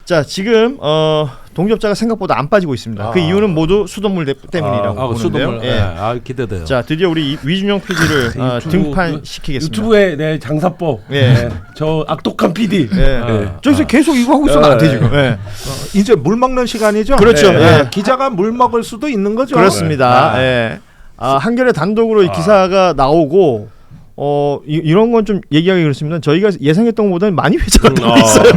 자, 지금 동접자가 생각보다 안 빠지고 있습니다. 그 이유는 모두 수돗물 때문이라고 보는데요. 수돗물. 예. 기대돼요. 자, 드디어 우리 위준영 PD를 등판시키겠습니다. 유튜브의 내 장사법. 예. 저 악독한 PD. 예. 저기서 계속 이거 하고 있으면 안 돼 지금. 예. 이제 물 먹는 시간이죠. 그렇죠. 예. 기자가 물 먹을 수도 있는 거죠. 그렇습니다. 예. 한겨레 단독으로 이 기사가 나오고 이런 건 좀 얘기하기 그렇습니다. 저희가 예상했던 것보다는 많이 회자가 되고 있어요.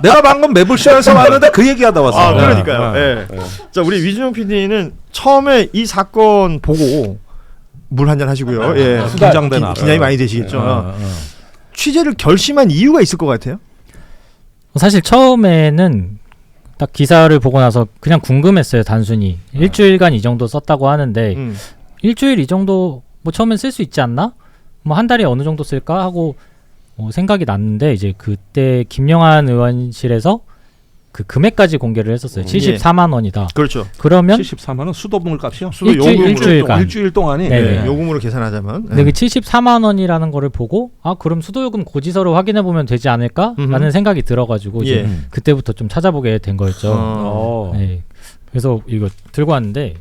내가 방금 매불쇼에서 왔는데 그 얘기하다 왔어요. 그러니까요. 예. 자, 우리 위준영 PD는 처음에 이 사건 보고 물 한잔 하시고요. 예. 긴장되나. 긴장이 많이 되시겠죠. 취재를 결심한 이유가 있을 것 같아요. 사실 처음에는 딱 기사를 보고 나서 그냥 궁금했어요. 단순히 일주일간 이 정도 썼다고 하는데 일주일 이 정도 뭐 처음엔 쓸 수 있지 않나? 뭐 한 달에 어느 정도 쓸까 하고 생각이 났는데 이제 그때 김영한 의원실에서 그 금액까지 공개를 했었어요. 74만 원이다. 그렇죠. 그러면 74만 원 수돗물 값이요? 일주일간. 일주일 동안이. 네. 요금으로 계산하자면. 근데 그 74만 원이라는 거를 보고 그럼 수도요금 고지서를 확인해 보면 되지 않을까라는 생각이 들어가지고 이제 그때부터 좀 찾아보게 된 거였죠. 네. 그래서 이거 들고 왔는데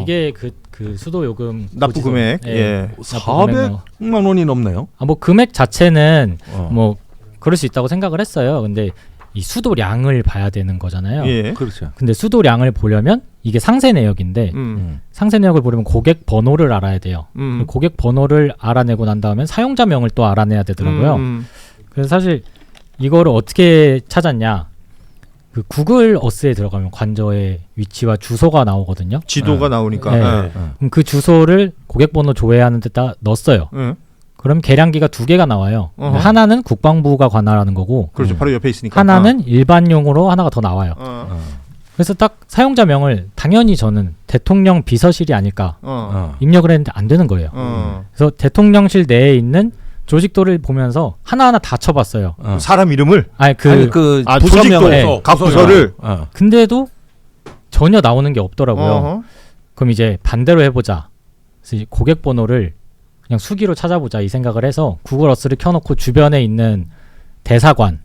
이게 그 수도요금 납부 금액. 예. 400만 원이 넘네요. 뭐 금액 자체는 뭐 그럴 수 있다고 생각을 했어요. 근데 이 수도량을 봐야 되는 거잖아요. 예. 그렇죠. 근데 수도량을 보려면 이게 상세 내역인데 상세 내역을 보려면 고객 번호를 알아야 돼요. 고객 번호를 알아내고 난 다음에 사용자명을 또 알아내야 되더라고요. 그래서 사실 이거를 어떻게 찾았냐? 그 구글 어스에 들어가면 관저의 위치와 주소가 나오거든요. 지도가 나오니까. 네. 그럼 그 주소를 고객 번호 조회하는 데다 넣었어요. 그럼 계량기가 2개가 나와요. 하나는 국방부가 관할하는 거고, 그렇죠. 바로 옆에 있으니까. 하나는 일반용으로 하나가 더 나와요. 그래서 딱 사용자명을 당연히 저는 대통령 비서실이 아닐까 입력을 했는데 안 되는 거예요. 그래서 대통령실 내에 있는 조직도를 보면서 하나하나 다 쳐봤어요. 사람 이름을? 부서명을, 각 부서를. 근데도 전혀 나오는 게 없더라고요. 그럼 이제 반대로 해보자. 그래서 고객 번호를 그냥 수기로 찾아보자 이 생각을 해서 구글 어스를 켜놓고 주변에 있는 대사관,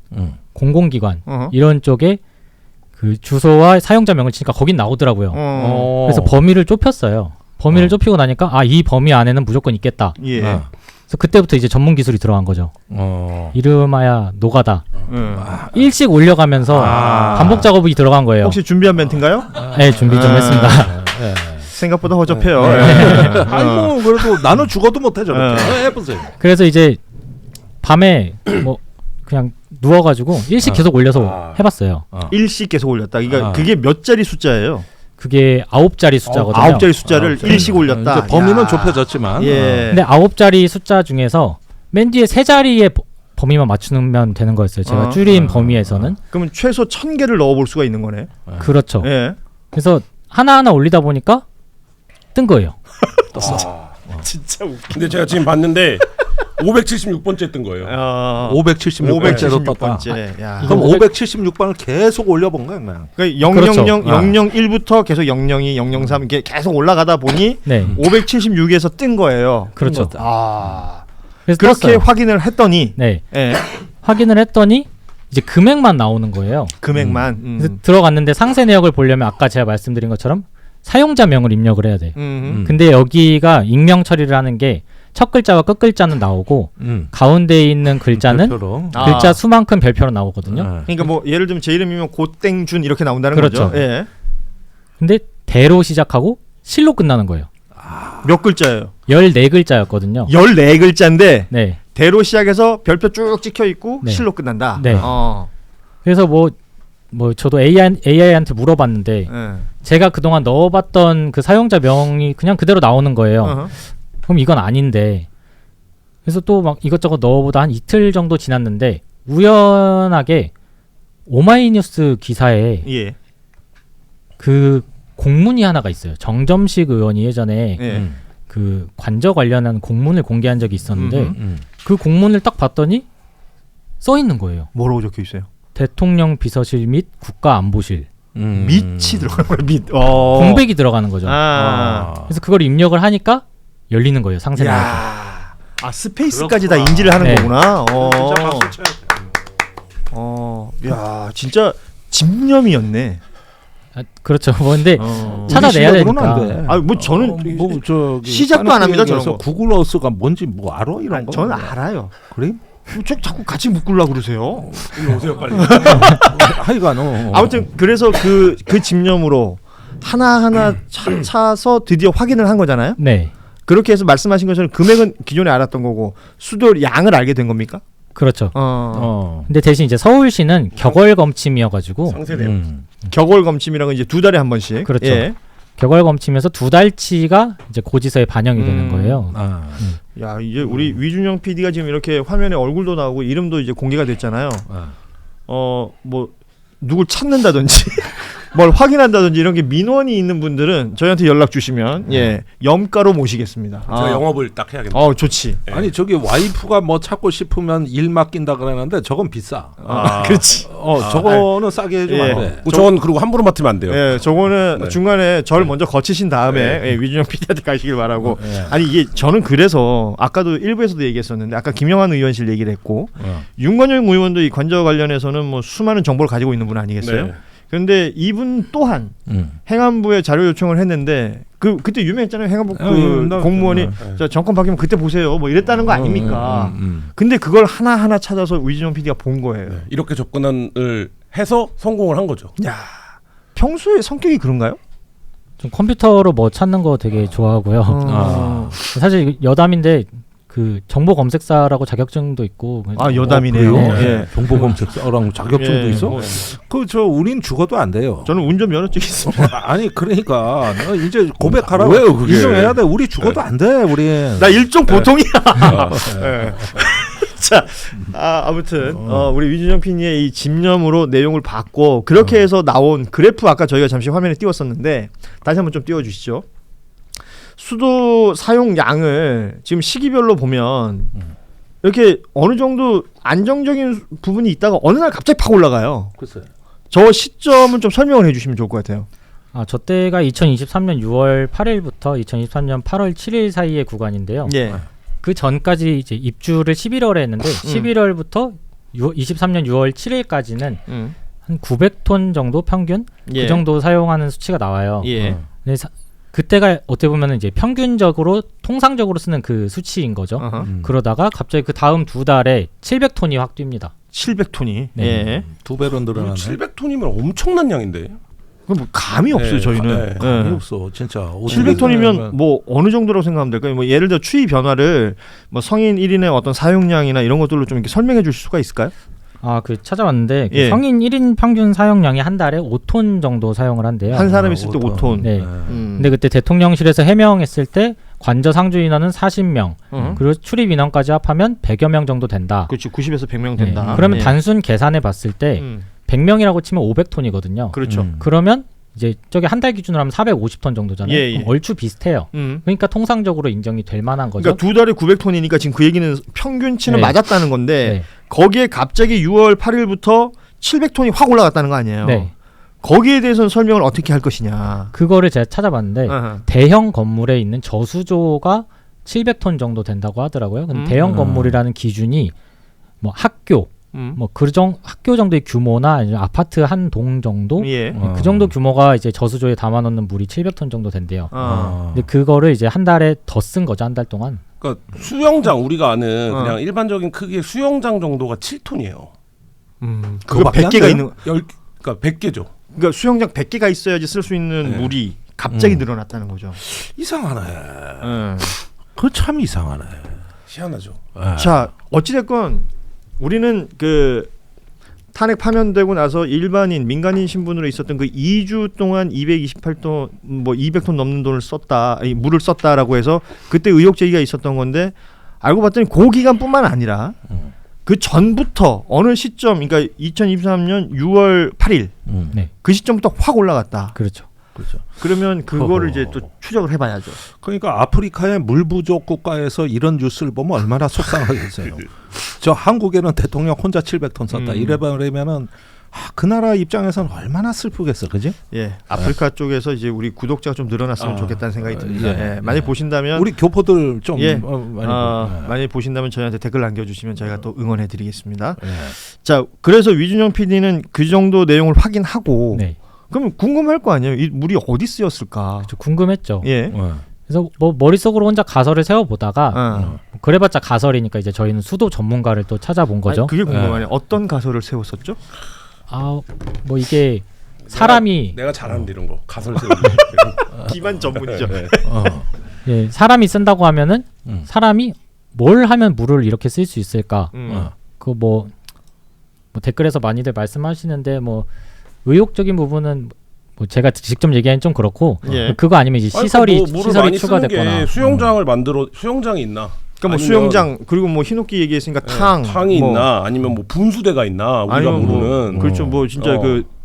공공기관 이런 쪽에 그 주소와 사용자명을 치니까 거긴 나오더라고요. 그래서 범위를 좁혔어요. 범위를 좁히고 나니까 이 범위 안에는 무조건 있겠다. 예. 그래서 그때부터 이제 전문 기술이 들어간 거죠. 이름하야 노가다. 일씩 올려가면서 반복 작업이 들어간 거예요. 혹시 준비한 멘트인가요? 네, 준비 좀 했습니다. 생각보다 허접해요. 아이고 그래도 나는 죽어도 못해 저렇게. 해보세요. 그래서 이제 밤에 뭐 그냥 누워가지고 일씩 계속 올려서 해봤어요. 일씩 계속 올렸다. 그러니까 그게 몇 자리 숫자예요? 그게 9자리 숫자거든요. 9자리 숫자를 일씩 올렸다. 이제 범위는 좁혀졌지만. 근데 9자리 숫자 중에서 맨 뒤에 3자리의 범위만 맞추면 되는 거였어요. 제가 줄인 범위에서는. 그러면 최소 1000개를 넣어볼 수가 있는 거네. 그렇죠. 예. 그래서 하나하나 올리다 보니까 뜬 거예요. 진짜 웃겨. 근데 제가 지금 봤는데 576번째 뜬 거예요. 576번째로 떴다. 그럼 576번을 계속 올려본 거야 그냥. 그러니까 001부터 계속 002, 003 이렇게 계속 올라가다 보니 576에서 뜬 거예요. 그렇죠. 그래서 그렇게 떴어요. 확인을 했더니 확인을 했더니 이제 금액만 나오는 거예요. 금액만. 그래서 들어갔는데 상세 내역을 보려면 아까 제가 말씀드린 것처럼 사용자명을 입력을 해야 돼. 근데 여기가 익명 처리를 하는 게 첫 글자와 끝 글자는 나오고 가운데에 있는 글자는 글자 수만큼 별표로 나오거든요. 그러니까 뭐 예를 들면 제 이름이면 고땡준 이렇게 나온다는 그렇죠. 거죠. 예. 근데 대로 시작하고 실로 끝나는 거예요. 몇 글자예요? 14글자였거든요. 14글자인데 네. 대로 시작해서 별표 쭉 찍혀 있고 실로 끝난다. 네. 그래서 뭐 저도 AI한테 물어봤는데 제가 그동안 넣어봤던 그 사용자 명이 그냥 그대로 나오는 거예요. 그럼 이건 아닌데. 그래서 또 막 이것저것 넣어보다 한 이틀 정도 지났는데 우연하게 오마이뉴스 기사에 그 공문이 하나가 있어요. 정점식 의원이 예전에 그 관저 관련한 공문을 공개한 적이 있었는데 그 공문을 딱 봤더니 써 있는 거예요. 뭐라고 적혀 있어요? 대통령 비서실 및 국가안보실. 밑이 들어가는 거예요. 밑. 공백이 들어가는 거죠. 그래서 그걸 입력을 하니까 열리는 거예요. 상세 내역이. 스페이스까지 다 인지를 하는 거구나. 야, 진짜 집념이었네. 아, 그렇죠. 뭐 근데 어. 찾아내야 우리 시각으로는 되니까. 안 돼. 아, 뭐 저는 뭐 저기 시작도 안 합니다, 저런 거. 구글 어스가 뭔지 뭐 알아 이런 아니, 거? 저는 알아요. 그래? 뭐 자꾸 같이 묶으려고 그러세요. 일로 오세요 빨리. 하여간 아무튼 그래서 그 집념으로 하나하나 차서 드디어 확인을 한 거잖아요. 네. 그렇게 해서 말씀하신 것처럼 금액은 기존에 알았던 거고 수도 양을 알게 된 겁니까? 그렇죠. 어. 근데 대신 이제 서울시는 격월 검침이어가지고 상세돼요. 격월 검침이라고 이제 2달에 한 번씩. 그렇죠. 예. 격월 검침에서 2달치가 이제 고지서에 반영이 되는 거예요. 아. 야, 이제 우리 위준영 PD가 지금 이렇게 화면에 얼굴도 나오고 이름도 이제 공개가 됐잖아요. 뭐 누굴 찾는다든지 뭘 확인한다든지 이런 게 민원이 있는 분들은 저희한테 연락 주시면 예, 염가로 모시겠습니다. 제가 영업을 딱 해야겠네요. 좋지. 아니 저기 와이프가 뭐 찾고 싶으면 일 맡긴다 그러는데 저건 비싸. 그렇지. 저거는 싸게 해주면 예. 안 돼. 뭐 저건 그리고 함부로 맡으면 안 돼요. 예, 저거는 네. 중간에 절 먼저 거치신 다음에 예, 위준영 PD한테 가시길 바라고. 예. 아니 이게 저는 그래서 아까도 일부에서도 얘기했었는데 아까 김영환 의원실 얘기를 했고 윤건영 의원도 이 관저 관련해서는 뭐 수많은 정보를 가지고 있는 분 아니겠어요? 네. 그런데 이분 또한 행안부에 자료 요청을 했는데 그때 유명했잖아요. 행안부 공무원이 자, 정권 바뀌면 그때 보세요. 뭐 이랬다는 거 아닙니까? 근데 그걸 하나하나 찾아서 위준영 PD가 본 거예요. 네. 이렇게 접근을 해서 성공을 한 거죠. 야, 평소에 성격이 그런가요? 좀 컴퓨터로 뭐 찾는 거 되게 좋아하고요. 사실 여담인데 그 정보 검색사라고 자격증도 있고. 여담이네요. 그래요? 예. 정보 검색사랑 자격증도 예, 있어? 뭐. 우린 죽어도 안 돼요. 저는 운전면허증 있습니다. 아니 그러니까 너 이제 고백하라고. 뭐예요, 그게? 인정해야 돼. 우리 죽어도 안 돼. 우린. 나 일종 보통이야. 예. 자, 아무튼 우리 위준영 PD의 이 집념으로 내용을 봤고 그렇게 해서 나온 그래프 아까 저희가 잠시 화면에 띄웠었는데 다시 한번 좀 띄워주시죠. 수도 사용량을 지금 시기별로 보면 이렇게 어느 정도 안정적인 부분이 있다가 어느 날 갑자기 팍 올라가요. 글쎄. 저 시점은 좀 설명을 해주시면 좋을 것 같아요. 저 때가 2023년 6월 8일부터 2023년 8월 7일 사이의 구간인데요. 예. 그 전까지 이제 입주를 11월에 했는데 11월부터 23년 6월 7일까지는 한 900톤 정도 평균 예. 그 정도 사용하는 수치가 나와요. 예. 근데 그때가 어떻게 보면 이제 평균적으로 통상적으로 쓰는 그 수치인 거죠. 그러다가 갑자기 그 다음 2달에 700톤이 확 뜁니다. 700톤이. 네. 예. 2배로 늘어나네. 700톤이면 엄청난 양인데. 그럼 뭐 감이 없어요, 저희는. 네. 감이 예. 없어 진짜. 700톤이면 뭐 어느 정도라고 생각하면 될까요? 뭐 예를 들어 추위 변화를 뭐 성인 1인의 어떤 사용량이나 이런 것들로 좀 이렇게 설명해 주실 수가 있을까요? 그 찾아봤는데 그 예. 성인 1인 평균 사용량이 한 달에 5톤 정도 사용을 한대요. 한 사람 있을 때 5톤. 5톤. 네. 음. 근데 그때 대통령실에서 해명했을 때 관저 상주 인원은 40명 그리고 출입 인원까지 합하면 100여 명 정도 된다. 그렇지. 90에서 100명 네. 된다. 그러면 예. 단순 계산해 봤을 때 100명이라고 치면 500톤이거든요. 그렇죠. 그러면 이제 저게 한 달 기준으로 하면 450톤 정도잖아요. 예, 예. 그럼 얼추 비슷해요. 그러니까 통상적으로 인정이 될 만한 거죠. 그러니까 두 달에 900톤이니까 지금 그 얘기는 평균치는 네. 맞았다는 건데 네. 거기에 갑자기 6월 8일부터 700톤이 확 올라갔다는 거 아니에요. 네. 거기에 대해서는 설명을 어떻게 할 것이냐. 그거를 제가 찾아봤는데 어허. 대형 건물에 있는 저수조가 700톤 정도 된다고 하더라고요. 근데 대형 건물이라는 기준이 뭐 학교, 뭐 학교 정도의 규모나 아니면 아파트 한 동 정도, 예. 그 정도 규모가 이제 저수조에 담아놓는 물이 700톤 정도 된대요. 어. 근데 그거를 이제 한 달에 더 쓴 거죠, 한 달 동안. 그러니까 수영장 우리가 아는 그냥 일반적인 크기의 수영장 정도가 7톤이에요. 그거 그거밖에 안 100개가 돼요? 있는 그러니까 100개죠. 그러니까 수영장 100개가 있어야지 쓸 수 있는 물이 갑자기 늘어났다는 거죠. 이상하네. 예. 그 참 이상하네. 희한하죠. 자, 어찌 됐건 우리는 그 탄핵 파면되고 나서 일반인 민간인 신분으로 있었던 그 2주 동안 228톤 뭐 200톤 넘는 돈을 썼다, 아니, 물을 썼다라고 해서 그때 의혹 제기가 있었던 건데 알고 봤더니 그 기간뿐만 아니라 그 전부터 어느 시점, 그러니까 2023년 6월 8일 네. 그 시점부터 확 올라갔다. 그렇죠. 그렇죠. 그러면 그거를 이제 또 추적을 해봐야죠. 그러니까 아프리카의 물 부족 국가에서 이런 뉴스를 보면 얼마나 속상하겠어요. 저 한국에는 대통령 혼자 700톤 썼다. 이래버리면은 그 나라 입장에서는 얼마나 슬프겠어, 그지? 예, 아프리카 쪽에서 이제 우리 구독자가 좀 늘어났으면 좋겠다는 생각이 듭니다. 예. 많이 보신다면 우리 교포들 좀 많이 보신다면 저희한테 댓글 남겨주시면 저희가 또 응원해드리겠습니다. 예. 자, 그래서 위준영 PD는 그 정도 내용을 확인하고 네. 그럼 궁금할 거 아니에요? 이 물이 어디 쓰였을까? 저 궁금했죠. 예. 그래서 뭐 머릿속으로 혼자 가설을 세워보다가 그래봤자 가설이니까 이제 저희는 수도 전문가를 또 찾아본 거죠. 아니, 그게 궁금하네요. 어떤 가설을 세웠었죠? 뭐 이게 사람이 내가 잘하는데 이런 거 가설 세우는 기반 전문이죠. 네. 예, 사람이 쓴다고 하면은 사람이 뭘 하면 물을 이렇게 쓸 수 있을까? 그 뭐 댓글에서 많이들 말씀하시는데 뭐 의욕적인 부분은 뭐 제가 직접 얘기하기는 좀 그렇고 예. 그거 아니면 이제 시설이 추가됐거나 수영장이 있나? 그러니까 뭐 수영장 그리고 뭐 흰옥기 얘기했으니까 탕이 뭐, 있나? 아니면 뭐 분수대가 있나? 우리가 아니면 모르는. 그렇죠. 뭐 진짜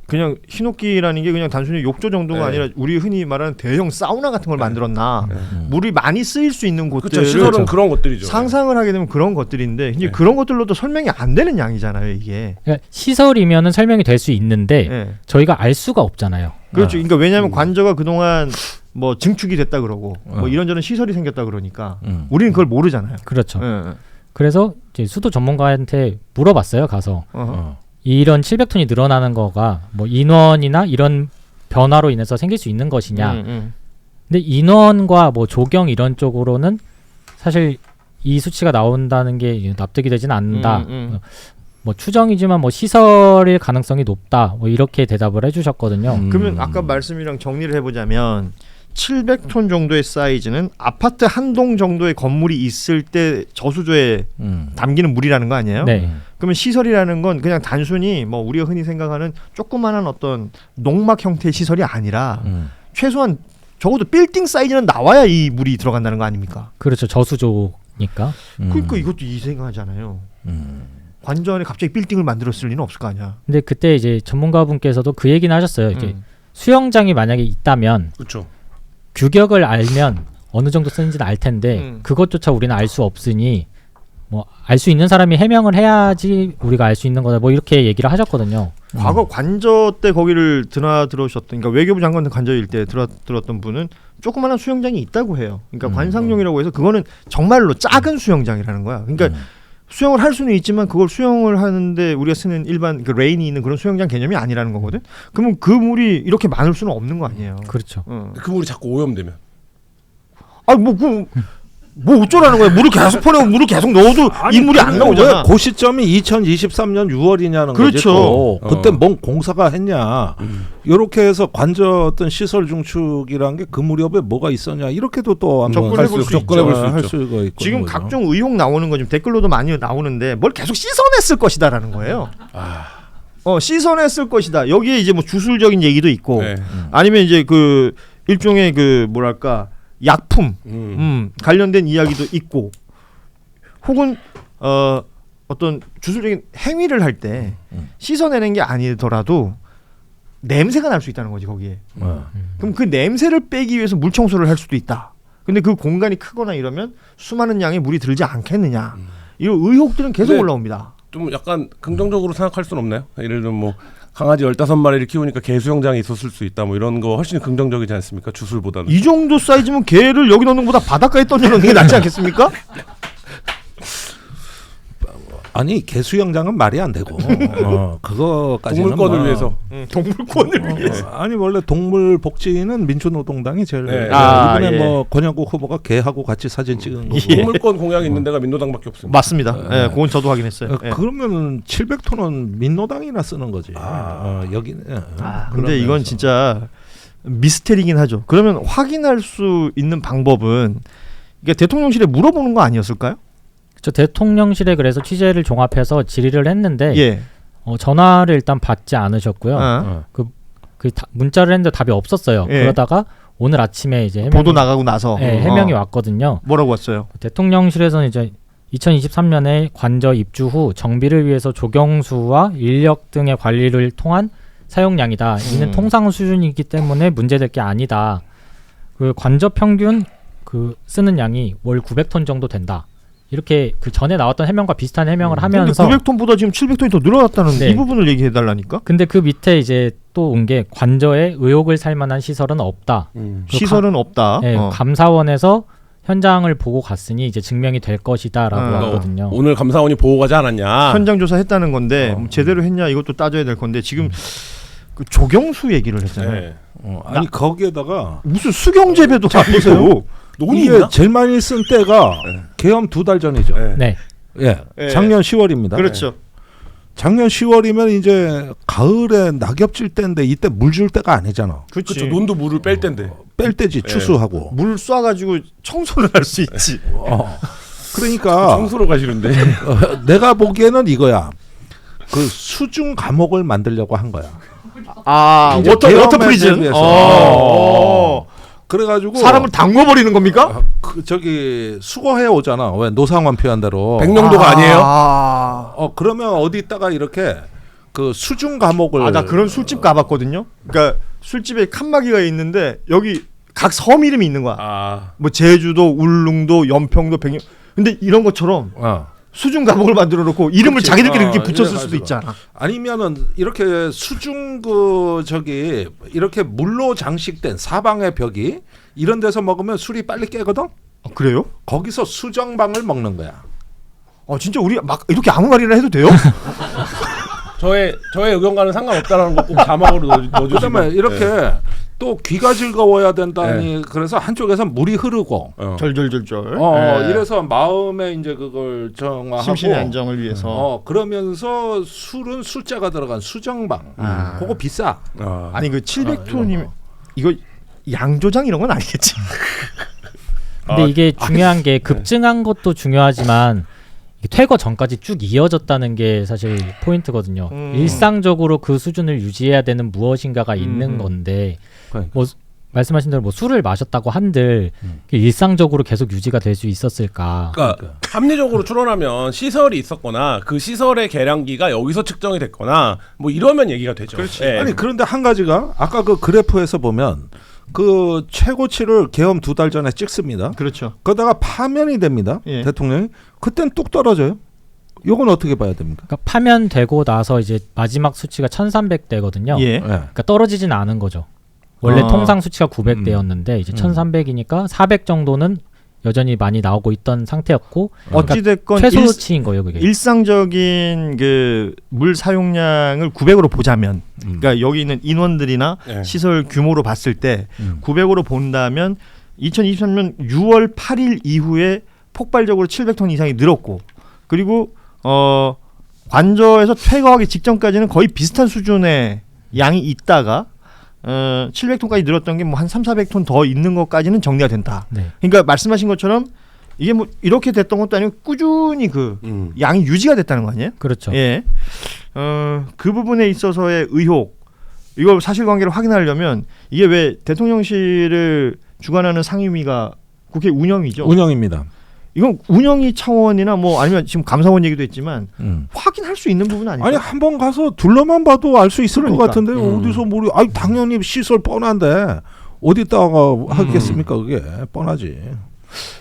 그냥 흰옥기라는 게 그냥 단순히 욕조 정도가 아니라 우리 흔히 말하는 대형 사우나 같은 걸 만들었나? 물이 많이 쓰일 수 있는 곳들을 그렇죠. 시설은 그런 것들이죠. 상상을 하게 되면 그런 것들인데 이제 그런 것들로도 설명이 안 되는 양이잖아요, 이게. 그러니까 시설이면은 설명이 될 수 있는데 저희가 알 수가 없잖아요. 그렇죠. 그러니까 왜냐하면 관저가 그동안 뭐 증축이 됐다 그러고 뭐 이런저런 시설이 생겼다 그러니까 우리는 그걸 모르잖아요. 그렇죠. 그래서 이제 수도 전문가한테 물어봤어요. 가서 이런 700톤이 늘어나는 거가 뭐 인원이나 이런 변화로 인해서 생길 수 있는 것이냐. 근데 인원과 뭐 조경 이런 쪽으로는 사실 이 수치가 나온다는 게 납득이 되진 않는다. 뭐 추정이지만 뭐 시설일 가능성이 높다. 뭐 이렇게 대답을 해주셨거든요. 그러면 아까 말씀이랑 정리를 해보자면 700톤 정도의 사이즈는 아파트 한 동 정도의 건물이 있을 때 저수조에 담기는 물이라는 거 아니에요? 네. 그러면 시설이라는 건 그냥 단순히 뭐 우리가 흔히 생각하는 조그마한 어떤 농막 형태의 시설이 아니라 최소한 적어도 빌딩 사이즈는 나와야 이 물이 들어간다는 거 아닙니까? 그렇죠. 저수조니까. 그러니까 이것도 이상하잖아요. 관저 안에 갑자기 빌딩을 만들었을 리는 없을 거 아니야. 근데 그때 이제 전문가분께서도 그 얘기는 하셨어요. 이게 수영장이 만약에 있다면 그렇죠. 규격을 알면 어느 정도 쓰는지는 알 텐데 그것조차 우리는 알 수 없으니 뭐 알 수 있는 사람이 해명을 해야지 우리가 알 수 있는 거다. 뭐 이렇게 얘기를 하셨거든요. 과거 관저 때 거기를 들어오셨던, 그러니까 외교부 장관 관저일 때 들었던 분은 조그마한 수영장이 있다고 해요. 그러니까 관상용이라고 해서 그거는 정말로 작은 수영장이라는 거야. 그러니까 수영을 할 수는 있지만 그걸 수영을 하는데 우리가 쓰는 일반 그 레인이 있는 그런 수영장 개념이 아니라는 거거든. 그러면 그 물이 이렇게 많을 수는 없는 거 아니에요. 그렇죠. 그 물이 자꾸 오염되면. 뭐 어쩌라는 거야. 물을 계속 퍼내고 물을 계속 넣어도 이 물이 안 나오잖아. 그 시점이 2023년 6월이냐는 그렇죠. 거지. 그때 뭔 공사가 했냐. 이렇게 해서 관저 어떤 시설 중축이란 게 그 무렵에 뭐가 있었냐. 이렇게도 또 접근해볼 수 할 수가 있고. 지금 각종 의혹 나오는 거 지금 댓글로도 많이 나오는데 뭘 계속 씻어냈을 것이다라는 거예요. 씻어냈을 것이다. 여기에 이제 뭐 주술적인 얘기도 있고 아니면 이제 그 일종의 그 뭐랄까 약품 관련된 이야기도 있고 혹은 어떤 주술적인 행위를 할 때 씻어내는 게 아니더라도 냄새가 날 수 있다는 거지 거기에. 그럼 그 냄새를 빼기 위해서 물 청소를 할 수도 있다. 근데 그 공간이 크거나 이러면 수많은 양의 물이 들지 않겠느냐. 이런 의혹들은 계속 올라옵니다. 좀 약간 긍정적으로 생각할 수는 없나요? 예를 들면 뭐 강아지 15마리를 키우니까 개 수영장이 있었을 수 있다 뭐 이런 거 훨씬 긍정적이지 않습니까? 주술보다는. 이 정도 사이즈면 개를 여기 넣는 것보다 바닷가에 던져놓는 게 낫지 않겠습니까? 아니 개 수영장은 말이 안 되고 그거까지는 동물권을 위해서. 동물권을 위해서. 아니 원래 동물 복지는 민주노동당이 제일 이번에 뭐 권영국 후보가 개하고 같이 사진 찍은 거고. 동물권 공약이 있는 데가 민노당밖에 없습니다. 맞습니다. 그건 저도 확인했어요. 그러면 700톤은 민노당이나 쓰는 거지. 여기는. 근데 이건 진짜 미스테리긴 하죠. 그러면 확인할 수 있는 방법은 그러니까 대통령실에 물어보는 거 아니었을까요? 저 대통령실에 그래서 취재를 종합해서 질의를 했는데 전화를 일단 받지 않으셨고요. 문자를 했는데 답이 없었어요. 그러다가 오늘 아침에 이제 보도 나가고 나서 해명이 왔거든요. 뭐라고 왔어요? 대통령실에서는 이제 2023년에 관저 입주 후 정비를 위해서 조경수와 인력 등의 관리를 통한 사용량이다. 이는 통상 수준이기 때문에 문제될 게 아니다. 그 관저 평균 그 쓰는 양이 월 900톤 정도 된다. 이렇게 그 전에 나왔던 해명과 비슷한 해명을 근데 하면서 900톤보다 지금 700톤이 더 늘어났다는 네. 이 부분을 얘기해 달라니까. 근데 그 밑에 이제 또 온 게 관저에 의혹을 살 만한 시설은 없다. 시설은 없다. 네, 감사원에서 현장을 보고 갔으니 이제 증명이 될 것이다라고 하거든요. 오늘 감사원이 보고 가지 않았냐? 현장 조사했다는 건데 제대로 했냐 이것도 따져야 될 건데 지금 그 조경수 얘기를 했잖아요. 네. 아니 거기에다가 무슨 수경재배도 자, 보세요. 아니고 논이 이게 있나? 제일 많이 쓴 때가 계엄 2달 전이죠. 네. 네. 예, 예. 작년 10월입니다. 그렇죠. 작년 10월이면 이제 가을에 낙엽 질 때인데 이때 물 줄 때가 아니잖아. 그렇지. 그렇죠. 논도 물을 뺄 텐데. 뺄 때지 추수하고. 물 쏴가지고 청소를 할 수 있지. 그러니까 청소로 가시는데. 내가 보기에는 이거야. 그 수중 감옥을 만들려고 한 거야. 아 이제 워터 계엄에 프리즌. 대비해서. 그래가지고 사람을 담궈버리는 겁니까? 그 저기 수거해 오잖아. 왜 노상원 표현 대로. 백령도가 아니에요? 그러면 어디 있다가 이렇게 그 수중 감옥을. 나 그런 술집 가봤거든요. 그러니까 술집에 칸막이가 있는데 여기 각 섬 이름이 있는 거야. 아. 뭐 제주도, 울릉도, 연평도, 백령. 근데 이런 것처럼 수중 감옥을 만들어 놓고 이름을 그렇지. 자기들끼리 이렇게 붙였을 이래가지고. 수도 있잖아. 아니면은 이렇게 수중 그 저기 이렇게 물로 장식된 사방의 벽이 이런 데서 먹으면 술이 빨리 깨거든. 그래요? 거기서 수정방을 먹는 거야. 진짜 우리 막 이렇게 아무 말이나 해도 돼요? 저의 의견과는 상관없다라는 거 꼭 자막으로 넣어주시면. 그다음에 이렇게 또 귀가 즐거워야 된다니 그래서 한쪽에서 물이 흐르고 절절절절. 이래서 마음에 이제 그걸 정화하고 심신의 안정을 위해서. 그러면서 술은 숫자가 들어간 수정방. 그거 비싸. 아니 그 700톤이면 이거 양조장 이런 건 아니겠지? 근데 이게 중요한 게 급증한 것도 중요하지만 이게 퇴거 전까지 쭉 이어졌다는 게 사실 포인트거든요. 일상적으로 그 수준을 유지해야 되는 무엇인가가 있는 건데 그러니까. 뭐 말씀하신 대로 뭐 술을 마셨다고 한들 일상적으로 계속 유지가 될 수 있었을까? 그러니까 합리적으로 추론하면 시설이 있었거나 그 시설의 계량기가 여기서 측정이 됐거나 뭐 이러면 얘기가 되죠. 그렇지. 예. 아니 그런데 한 가지가 아까 그 그래프에서 보면 그 최고치를 계엄 2달 전에 찍습니다. 그렇죠. 그러다가 파면이 됩니다. 예. 대통령이 그땐 뚝 떨어져요. 요건 어떻게 봐야 됩니까? 그러니까 파면되고 나서 이제 마지막 수치가 1,300대거든요. 예. 그러니까 떨어지진 않은 거죠. 원래 통상 수치가 900대였는데 이제 1,300이니까 400 정도는 여전히 많이 나오고 있던 상태였고 어찌됐건 최소치인 거예요, 그게. 일상적인 그 물 사용량을 900으로 보자면, 그러니까 여기 있는 인원들이나 네. 시설 규모로 봤을 때 900으로 본다면 2023년 6월 8일 이후에 폭발적으로 700톤 이상이 늘었고, 그리고 관저에서 퇴거하기 직전까지는 거의 비슷한 수준의 양이 있다가 700톤까지 늘었던 게 뭐 한 3,400톤 더 있는 것까지는 정리가 된다. 네. 그러니까 말씀하신 것처럼 이게 뭐 이렇게 됐던 것도 아니고 꾸준히 그 양이 유지가 됐다는 거 아니에요? 그렇죠. 예. 그 부분에 있어서의 의혹, 이걸 사실관계를 확인하려면 이게 왜 대통령실을 주관하는 상임위가 국회 운영위죠? 운영입니다. 이건 운영위 차원이나 뭐 아니면 지금 감사원 얘기도 했지만 확인할 수 있는 부분 아니에요? 아니 한번 가서 둘러만 봐도 알 수 있을 그러니까. 것 같은데 어디서 모르? 아니 당연히 시설 뻔한데 어디다가 하겠습니까? 그게 뻔하지.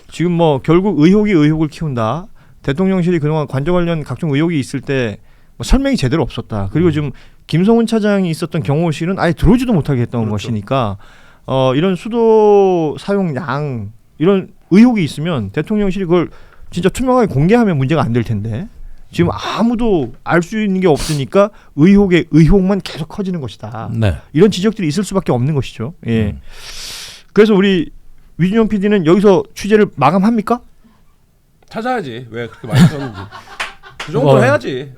지금 뭐 결국 의혹이 의혹을 키운다. 대통령실이 그동안 관저 관련 각종 의혹이 있을 때 뭐 설명이 제대로 없었다. 그리고 지금 김성훈 차장이 있었던 경호실은 아예 들어오지도 못하게 했던 그렇죠. 것이니까 이런 수도 사용량 이런 의혹이 있으면 대통령실이 그걸 진짜 투명하게 공개하면 문제가 안 될 텐데 지금 아무도 알 수 있는 게 없으니까 의혹의 의혹만 계속 커지는 것이다. 네. 이런 지적들이 있을 수밖에 없는 것이죠. 예. 그래서 우리 위준영 PD는 여기서 취재를 마감합니까? 찾아야지. 왜 그렇게 많이 썼는지. 그 정도는 해야지.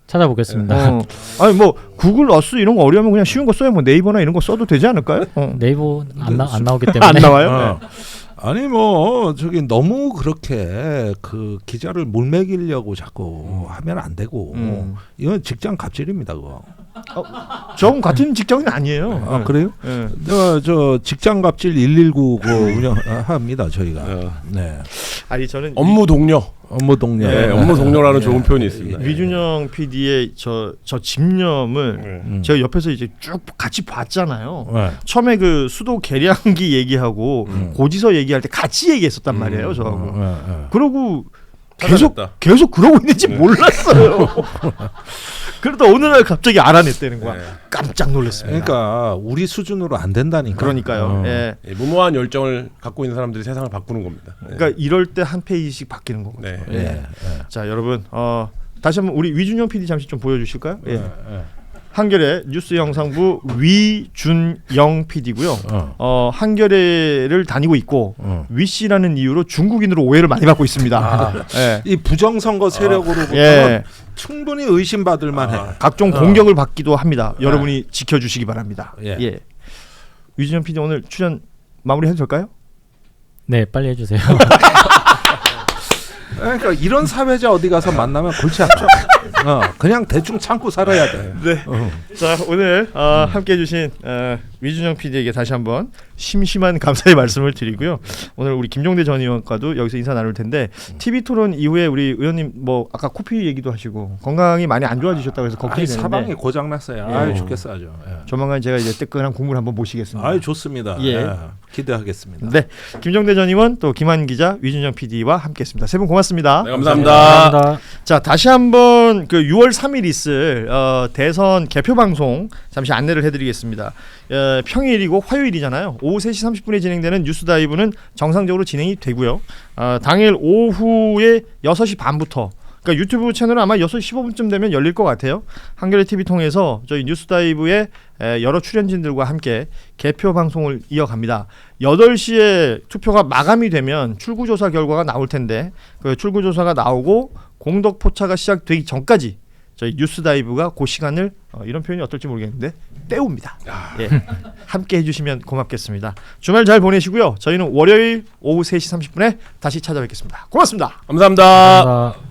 찾아보겠습니다. 아니 뭐 구글 어스 이런 거 어려우면 그냥 쉬운 거 써요. 뭐 네이버나 이런 거 써도 되지 않을까요? 네이버 안 나오기 때문에 안 나와요? 네. 아니 뭐 저기 너무 그렇게 그 기자를 물먹이려고 자꾸 하면 안 되고 이건 직장 갑질입니다 그거. 저건 같은 직장은 아니에요. 아 그래요? 네. 내가 저 직장 갑질 119 그 운영합니다 저희가. 네. 아니 저는 업무 동료. 업무 동료. 네, 업무 동료라는 좋은 표현이 있습니다. 위준영 PD의 저 집념을 제가 옆에서 이제 쭉 같이 봤잖아요. 네. 처음에 그 수도 계량기 얘기하고 고지서 얘기할 때 같이 얘기했었단 말이에요, 저하고. 그러고 찾아냈다. 계속 그러고 있는지 몰랐어요. 그러다 어느 날 갑자기 알아냈다는 거야. 네. 깜짝 놀랐습니다. 그러니까 우리 수준으로 안 된다니까. 그러니까요. 예. 예, 무모한 열정을 갖고 있는 사람들이 세상을 바꾸는 겁니다. 네. 그러니까 이럴 때 한 페이지씩 바뀌는 거거든요. 네. 예. 예. 자, 여러분 다시 한번 우리 위준영 PD 잠시 좀 보여주실까요? 예. 예. 한겨레 뉴스 영상부 위준영 PD고요. 한겨레를 다니고 있고 위씨라는 이유로 중국인으로 오해를 많이 받고 있습니다. 예. 이 부정선거 세력으로부터는 예. 충분히 의심받을 만해. 각종 공격을 받기도 합니다. 여러분이 지켜주시기 바랍니다. 예. 예. 위준영 PD 오늘 출연 마무리해도 될까요? 네, 빨리 해주세요. 그러니까 이런 사회자 어디 가서 만나면 골치 아프죠. 그냥 대충 참고 살아야 돼. 네. 자, 오늘 함께 해주신 위준영 PD에게 다시 한번 심심한 감사의 말씀을 드리고요. 오늘 우리 김종대 전 의원과도 여기서 인사 나눌 텐데 TV 토론 이후에 우리 의원님 뭐 아까 코피 얘기도 하시고 건강이 많이 안 좋아지셨다고 해서 걱정이 되는데 사방이 고장 났어요. 아유 죽겠어 아주. 예. 조만간 제가 이제 뜨끈한 국물 한번 모시겠습니다. 아유 좋습니다. 예. 예. 기대하겠습니다. 네, 김종대 전 의원 또 김한 기자, 위준영 PD와 함께했습니다. 세 분 고맙습니다. 네, 감사합니다. 감사합니다. 자, 다시 한번 그 6월 3일 있을 대선 개표 방송 잠시 안내를 해드리겠습니다. 평일이고 화요일이잖아요. 오후 3시 30분에 진행되는 뉴스다이브는 정상적으로 진행이 되고요. 당일 오후에 6시 반부터 그러니까 유튜브 채널은 아마 6시 15분쯤 되면 열릴 것 같아요. 한겨레 TV 통해서 저희 뉴스다이브의 여러 출연진들과 함께 개표 방송을 이어갑니다. 8시에 투표가 마감이 되면 출구조사 결과가 나올 텐데 그 출구조사가 나오고 공덕 포차가 시작되기 전까지 저희 뉴스다이브가 그 시간을 이런 표현이 어떨지 모르겠는데 때웁니다. 예. 함께 해주시면 고맙겠습니다. 주말 잘 보내시고요. 저희는 월요일 오후 3시 30분에 다시 찾아뵙겠습니다. 고맙습니다. 감사합니다. 감사합니다.